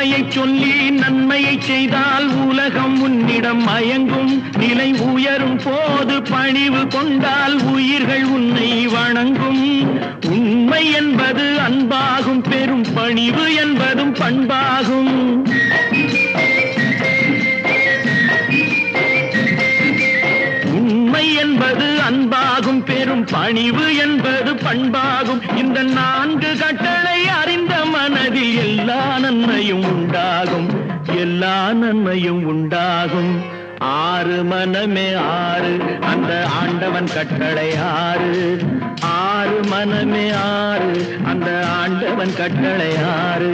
உண்மையை சொல்லி நன்மையை செய்தால் உலகம் உன்னிடம் மயங்கும். நிலை உயரும் போது பணிவு கொண்டால் உயிர்கள் உன்னை வணங்கும். உண்மை என்பது அன்பாகும், பெரும் பணிவு என்பதும் பண்பாகும். உண்மை என்பது அன்பாகும், பெரும் பணிவு என்பது பண்பாகும். இந்த 4 கட்டளை அறிந்த மனதில் எல்லா நன்மையும் உண்டாகும், எல்லா நன்மையும் உண்டாகும். 6 மனமே 6 அந்த ஆண்டவன் கட்டளை 6. 6 மனமே 6 அந்த ஆண்டவன் கட்டளை 6.